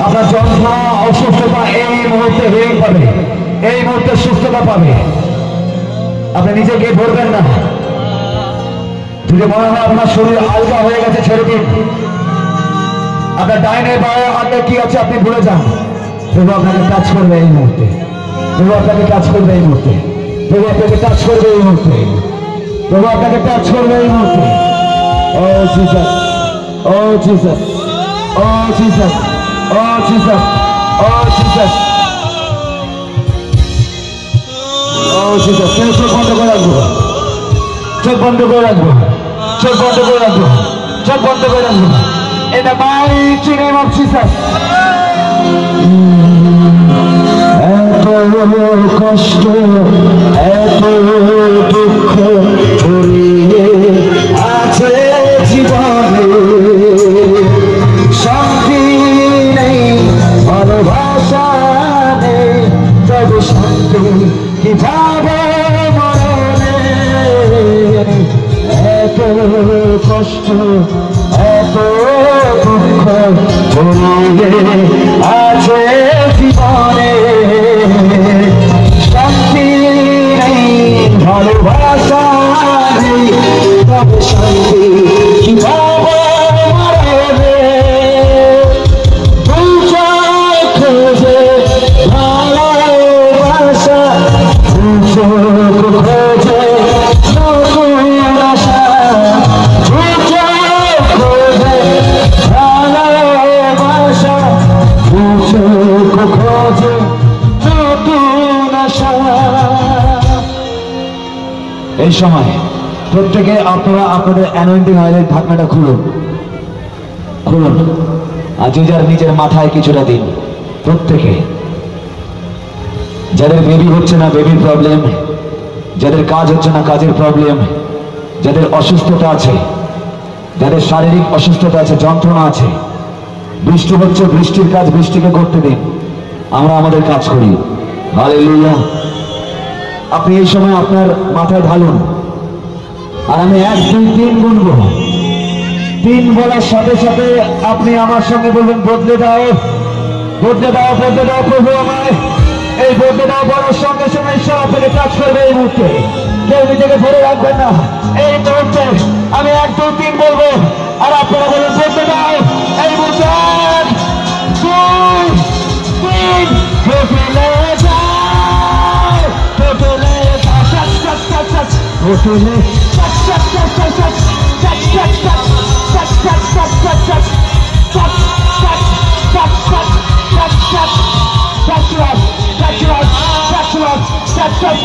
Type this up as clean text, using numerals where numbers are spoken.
আপনার যন্ত্রণা অসুস্থতা এই মুহূর্তে হেরে পাবে, এই মুহূর্তে সুস্থতা পাবে। আপনি নিজেকে ধরবেন না। যদি মনে হয় আপনার শরীর আলগা হয়ে গেছে, ছেড়ে দিন। আপনার ডাইনে বায়ে হাতে কি আছে আপনি ভুলে যান। প্রভু আপনাকে টাচ করবে এই মুহূর্তে, প্রভু আপনাকে টাচ করবে এই মুহূর্তে, প্রভু আপনাকে টাচ করবে এই মুহূর্তে, প্রভু আপনাকে টাচ করবে এই মুহূর্তে। ও জিসাস, ও জিসাস, ও জিসাস, ও জিসাস, ও জিসাস, ও জিসাস। কেউ চোখ বন্ধ করে রাখবো, চোখ বন্ধ করে রাখবো, চোখ বন্ধ করে রাখবো, চোখ বন্ধ করে রাখবো। In the mighty name of Jesus. এত কষ্ট, এত দুঃখ ছড়িয়ে আছে জীবনে, শান্তি নেই, ভালোবাসা নেই, তবে শান্তি কিভাবে মরণে। এত কষ্ট, এত দুঃখ ছড়িয়ে আছে জীবনে, শান্তি নেই, ভালোবাসা নেই, তবে শান্তি কিভাবে মরবে। খোঁজে ভালোবাসা, খোঁজে নতুন আশা, খোঁজে ভালোবাসা, খোঁজে নতুন আশা। এই সময় প্রত্যেকে আপনারা আপনাদের অ্যানোয়েন্টিং অয়েলের ঢাকনাটা খুলুন, খুলুন, আর যে যার নিজের মাথায় কিছুটা দিন। প্রত্যেকে, যাদের বেবি হচ্ছে না বেবির প্রবলেম, যাদের কাজ হচ্ছে না কাজের প্রবলেম, যাদের অসুস্থতা আছে, যাদের শারীরিক অসুস্থতা আছে, যন্ত্রণা আছে, বৃষ্টি হচ্ছে, বৃষ্টির কাজ বৃষ্টিকে করতে দিন, আমরা আমাদের কাজ করি। হালেলুয়া। আপনি এই সময় আপনার মাথায় ঢালুন, আর আমি 1 2 3 গুনবো। 3 বলার সাথে সাথে আপনি আমার সঙ্গে বলবেন, বদলে দাও, বদলে দাও, বদলে দাও প্রভু আমায়। এই বদলে দাও বলার সঙ্গে সঙ্গে ঈশ্বর আপনাকে টাচ করবে এই মুহূর্তে। কেউ নিজেকে ধরে রাখবেন না। এই মুহূর্তে আমি 1 2 3 বলবো, আর আপনারা বলবেন বদলে দাও এই মুহূর্তে। 1 2 3, বদলে যাও, বদলে যাও, টাচ টাচ টাচ টাচ, বদলে touch touch touch touch touch, touch touch touch, touch touch touch touch touch, touch touch touch touch, touch touch, touch love, touch love, touch love, touch love.